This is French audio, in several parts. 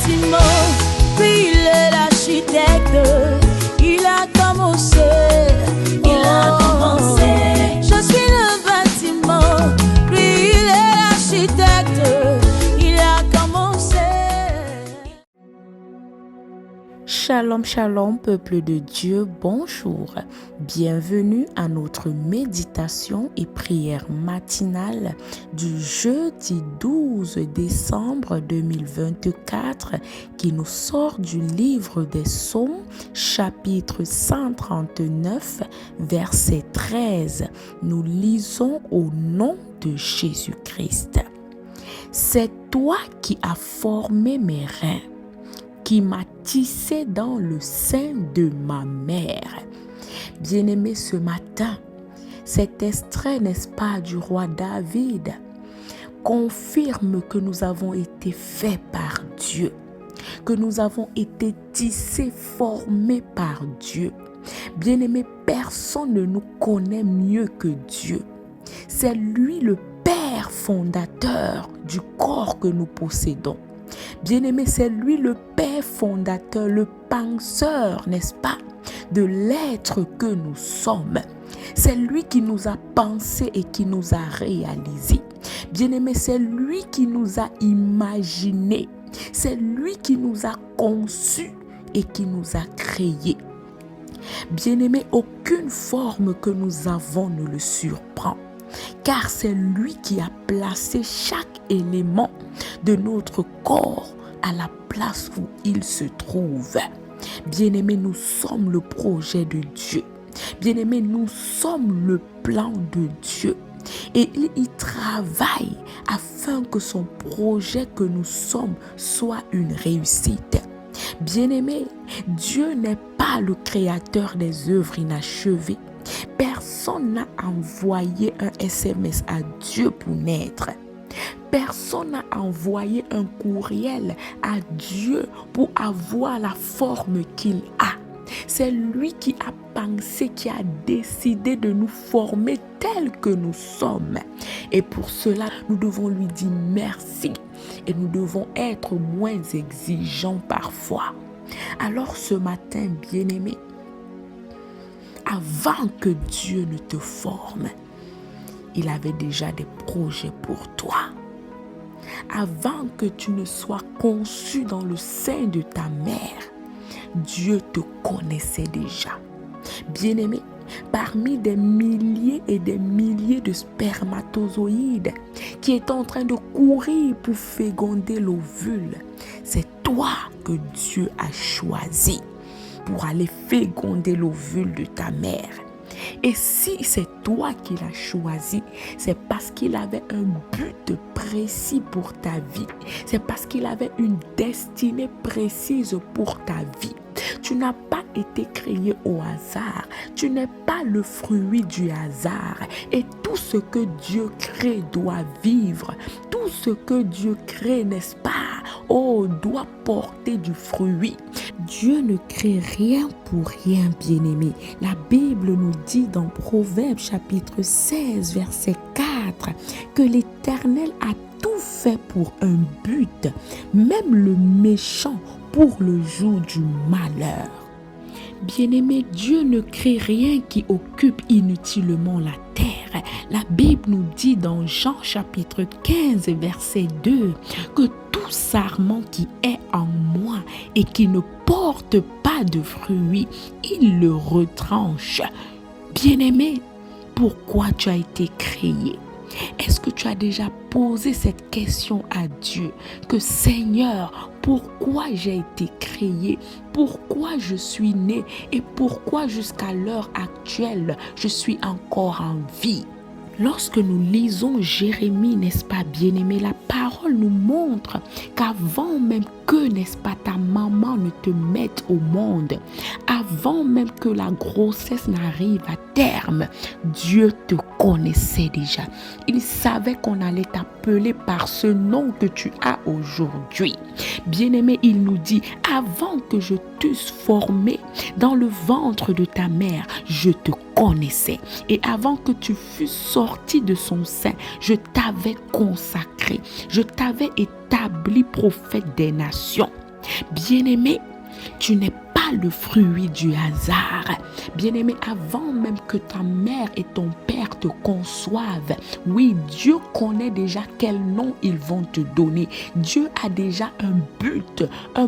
bâtiment, puis il est l'architecte. Il a commencé, Je suis le bâtiment, puis il est l'architecte. Il a commencé. Shalom, shalom, peuple de Dieu, bonjour. Bienvenue à notre méditation et prière matinale du jeudi 12 décembre 2024 qui nous sort du livre des Psaumes, chapitre 139, verset 13. Nous lisons au nom de Jésus-Christ. C'est toi qui as formé mes reins, qui m'a tissé dans le sein de ma mère. Bien-aimé, ce matin, cet extrait, n'est-ce pas, du roi David, confirme que nous avons été faits par Dieu, que nous avons été tissés, formés par Dieu. Bien-aimé, personne ne nous connaît mieux que Dieu. C'est lui le Père fondateur du corps que nous possédons. Bien-aimé, c'est lui le Père fondateur, le penseur, n'est-ce pas, de l'être que nous sommes. C'est lui qui nous a pensé et qui nous a réalisé. Bien-aimé, c'est lui qui nous a imaginé. C'est lui qui nous a conçus et qui nous a créés. Bien-aimé, aucune forme que nous avons ne le surprend. Car c'est lui qui a placé chaque élément de notre corps à la place où il se trouve. Bien-aimés, nous sommes le projet de Dieu. Bien-aimés, nous sommes le plan de Dieu. Et il y travaille afin que son projet que nous sommes soit une réussite. Bien-aimés, Dieu n'est pas le créateur des œuvres inachevées. Personne n'a envoyé un SMS à Dieu pour naître. Personne n'a envoyé un courriel à Dieu pour avoir la forme qu'il a. C'est lui qui a pensé, qui a décidé de nous former tels que nous sommes. Et pour cela, nous devons lui dire merci. Et nous devons être moins exigeants parfois. Alors ce matin, bien-aimé, avant que Dieu ne te forme, il avait déjà des projets pour toi. Avant que tu ne sois conçu dans le sein de ta mère, Dieu te connaissait déjà. Bien-aimé, parmi des milliers et des milliers de spermatozoïdes qui est en train de courir pour féconder l'ovule, c'est toi que Dieu a choisi pour aller féconder l'ovule de ta mère. Et si c'est toi qui l'as choisi, c'est parce qu'il avait un but précis pour ta vie. C'est parce qu'il avait une destinée précise pour ta vie. Tu n'as pas été créé au hasard. Tu n'es pas le fruit du hasard. Et tout ce que Dieu crée doit vivre. Tout ce que Dieu crée, n'est-ce pas, doit porter du fruit. Dieu ne crée rien pour rien, bien-aimé. La Bible nous dit dans Proverbes chapitre 16, verset 4, que l'Éternel a tout fait pour un but, même le méchant pour le jour du malheur. Bien-aimé, Dieu ne crée rien qui occupe inutilement la terre. La Bible nous dit dans Jean chapitre 15, verset 2, que tout sarment qui est en moi et qui ne porte pas de fruits, il le retranche. Bien-aimé, pourquoi tu as été créé? Est-ce que tu as déjà posé cette question à Dieu? Que Seigneur, pourquoi j'ai été créé? Pourquoi je suis né? Et pourquoi jusqu'à l'heure actuelle, je suis encore en vie? Lorsque nous lisons Jérémie, n'est-ce pas, bien-aimé, la parole nous montre qu'avant même que, n'est-ce pas, ta maman ne te mette au monde, avant même que la grossesse n'arrive à terme, Dieu te connaissait déjà. Il savait qu'on allait t'appeler par ce nom que tu as aujourd'hui. Bien-aimé, il nous dit, avant que je t'eusse formé dans le ventre de ta mère, je te connaissais. Et avant que tu fusses sorti de son sein, je t'avais consacré. Je t'avais établi prophète des nations. Bien-aimé, tu n'es pas le fruit du hasard. Bien-aimé, avant même que ta mère et ton père te conçoivent, oui, Dieu connaît déjà quel nom ils vont te donner. Dieu a déjà un but, un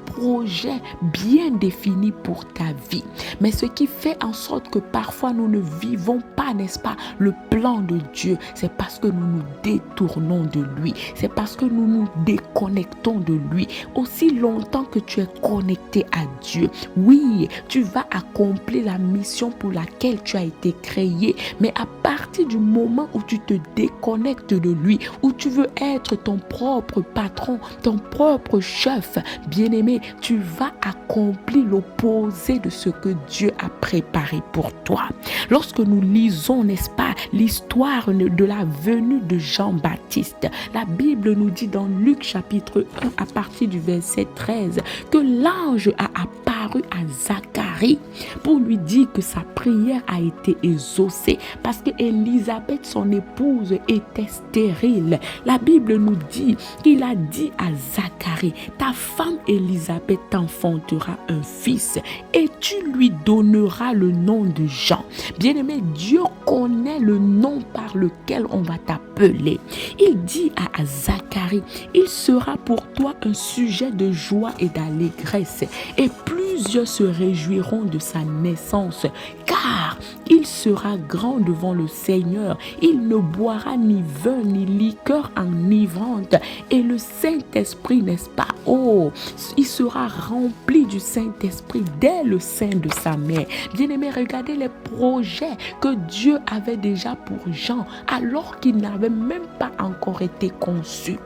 projet bien défini pour ta vie. Mais ce qui fait en sorte que parfois nous ne vivons pas, n'est-ce pas, le plan de Dieu, c'est parce que nous nous détournons de lui. C'est parce que nous nous déconnectons de lui. Aussi longtemps que tu es connecté à Dieu, oui, tu vas accomplir la mission pour laquelle tu as été créé. Mais à partir du moment où tu te déconnectes de lui, où tu veux être ton propre patron, ton propre chef, bien-aimé, tu vas accomplir l'opposé de ce que Dieu a préparé pour toi. Lorsque nous lisons, n'est-ce pas, l'histoire de la venue de Jean-Baptiste, la Bible nous dit dans Luc chapitre 1 à partir du verset 13 que l'ange a apparu à Zacharie pour lui dire que sa prière a été exaucée parce que Élisabeth, son épouse, était stérile. La Bible nous dit qu'il a dit à Zacharie, ta femme Élisabeth t'enfantera un fils et tu lui donneras le nom de Jean. Bien-aimé, Dieu connaît le nom par lequel on va t'appeler. Il dit à Zacharie, il sera pour toi un sujet de joie et d'allégresse et plusieurs se réjouiront de sa naissance car il sera grand devant le Seigneur. Il ne boira ni vin ni liqueur enivrante et le Saint-Esprit, n'est-ce pas? Oh, il sera rempli du Saint-Esprit dès le sein de sa mère. Bien-aimé, regardez les projets que Dieu avait déjà pour Jean alors qu'il n'avait même pas encore été conçu.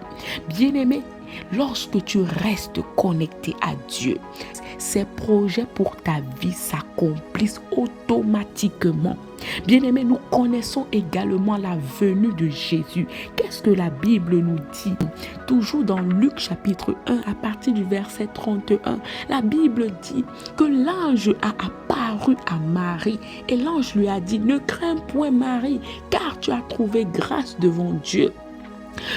Bien-aimé, lorsque tu restes connecté à Dieu, ces projets pour ta vie s'accomplissent automatiquement. Bien-aimés, nous connaissons également la venue de Jésus. Qu'est-ce que la Bible nous dit? Toujours dans Luc chapitre 1 à partir du verset 31, la Bible dit que l'ange a apparu à Marie et l'ange lui a dit, ne crains point Marie, car tu as trouvé grâce devant Dieu.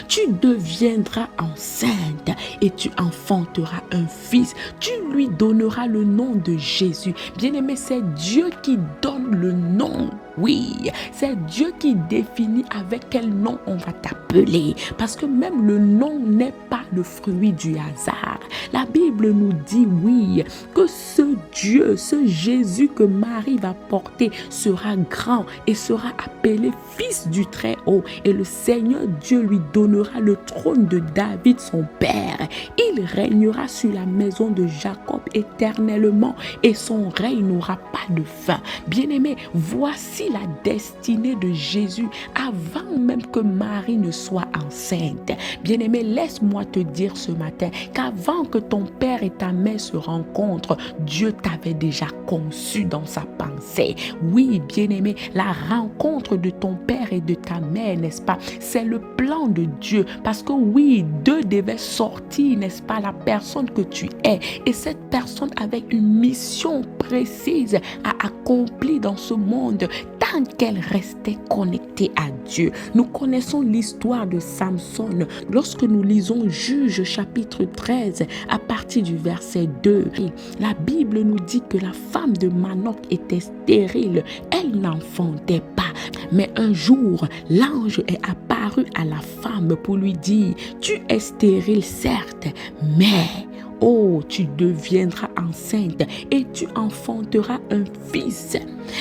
Tu deviendras enceinte et tu enfanteras un fils. Tu lui donneras le nom de Jésus. Bien-aimé, c'est Dieu qui donne le nom. Oui, c'est Dieu qui définit avec quel nom on va t'appeler. Parce que même le nom n'est pas le fruit du hasard. La Bible nous dit, oui, que ce Dieu, ce Jésus que Marie va porter sera grand et sera appelé Fils du Très-Haut. Et le Seigneur Dieu lui donnera le trône de David, son père. Il régnera sur la maison de Jacob éternellement et son règne n'aura pas de fin. Bien-aimé, voici la destinée de Jésus avant même que Marie ne soit enceinte. Bien-aimé, laisse-moi te dire ce matin qu'avant que ton père et ta mère se rencontrent, Dieu t'avait déjà conçu dans sa pensée. Oui, bien-aimé, la rencontre de ton père et de ta mère, n'est-ce pas, c'est le plan de Dieu. Parce que oui, d'eux devait sortir, n'est-ce pas, la personne que tu es. Et cette personne avait une mission précise à accomplir dans ce monde tant qu'elle restait connectée à Dieu. Nous connaissons l'histoire de Samson. Lorsque nous lisons Juges chapitre 13 à partir du verset 2, la Bible nous dit que la femme de Manoch était stérile. Elle n'enfantait pas. Mais un jour, l'ange est apparu à la femme pour lui dire, tu es stérile certes, mais oh, tu deviendras enceinte et tu enfanteras un fils.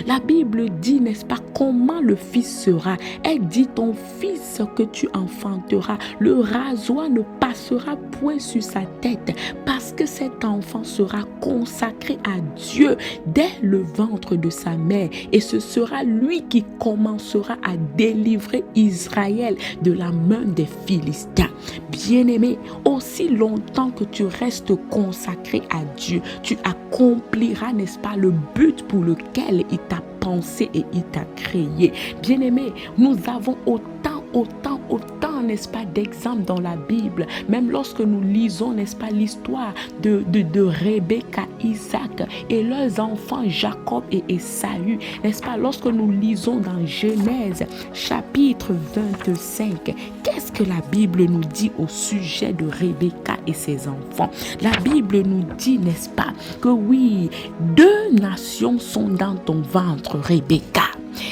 La Bible dit, n'est-ce pas, comment le fils sera? Elle dit, ton fils que tu enfanteras, le rasoir ne passera point sur sa tête parce que cet enfant sera consacré à Dieu dès le ventre de sa mère et ce sera lui qui commencera à délivrer Israël de la main des Philistins. Bien-aimé, aussi longtemps que tu restes consacré à Dieu, tu accompliras, n'est-ce pas, le but pour lequel il t'a pensé et il t'a créé. Bien-aimé, nous avons autant n'est-ce pas, d'exemples dans la Bible. Même lorsque nous lisons, n'est-ce pas, l'histoire de Rebecca, Isaac et leurs enfants Jacob et Ésaü, n'est-ce pas, lorsque nous lisons dans Genèse chapitre 25, qu'est-ce que la Bible nous dit au sujet de Rebecca et ses enfants? La Bible nous dit, n'est-ce pas, que oui, 2 nations sont dans ton ventre, Rebecca.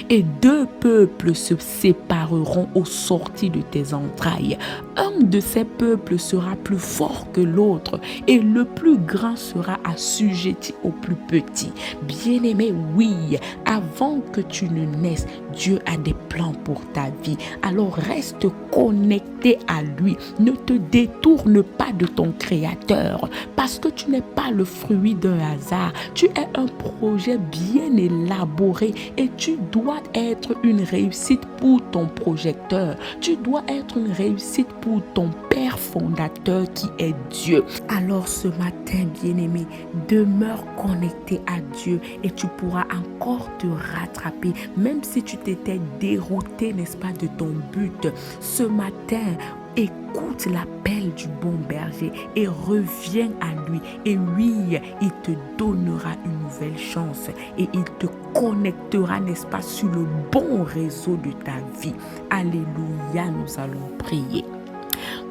Et 2 peuples se sépareront au sortir de tes entrailles. Un de ces peuples sera plus fort que l'autre et le plus grand sera assujetti au plus petit. Bien-aimé, oui, avant que tu ne naisses, Dieu a des plans pour ta vie. Alors reste connecté à lui. Ne te détourne pas de ton Créateur parce que tu n'es pas le fruit d'un hasard. Tu es un projet bien élaboré et tu dois être une réussite pour ton projecteur. Tu dois être une réussite pour ton Père fondateur qui est Dieu. Alors ce matin, bien-aimé, demeure connecté à Dieu et tu pourras encore te rattraper. Même si tu t'étais dérouté, n'est-ce pas, de ton but, ce matin, écoute l'appel du bon berger et reviens à lui. Et oui, il te donnera une nouvelle chance et il te connectera, n'est-ce pas, sur le bon réseau de ta vie. Alléluia, nous allons prier.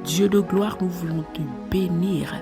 Dieu de gloire, nous voulons te bénir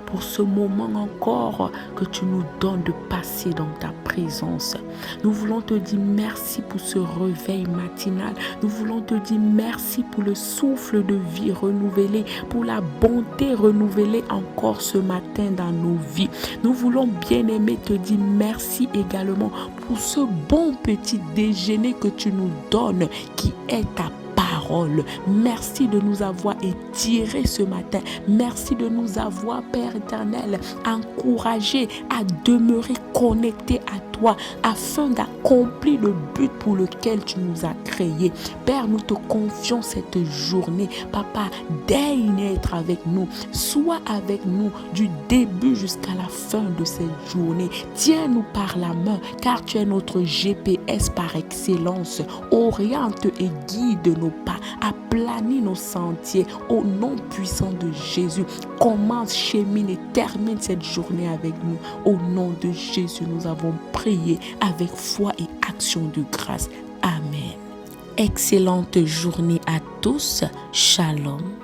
pour ce moment encore que tu nous donnes de passer dans ta présence. Nous voulons te dire merci pour ce réveil matinal. Nous voulons te dire merci pour le souffle de vie renouvelé, pour la bonté renouvelée encore ce matin dans nos vies. Nous voulons, bien-aimé, te dire merci également pour ce bon petit déjeuner que tu nous donnes qui est ta parole. Merci de nous avoir étirés ce matin. Merci de nous avoir, Père éternel, encouragés à demeurer connectés à toi afin d'accomplir le but pour lequel tu nous as créés. Père, nous te confions cette journée. Papa, daigne être avec nous. Sois avec nous du début jusqu'à la fin de cette journée. Tiens-nous par la main car tu es notre GPS par excellence. Oriente et guide nos pas, aplanis nos sentiers au nom puissant de Jésus. Commence, chemine et termine cette journée avec nous. Au nom de Jésus, nous avons prié avec foi et action de grâce. Amen. Excellente journée à tous. Shalom.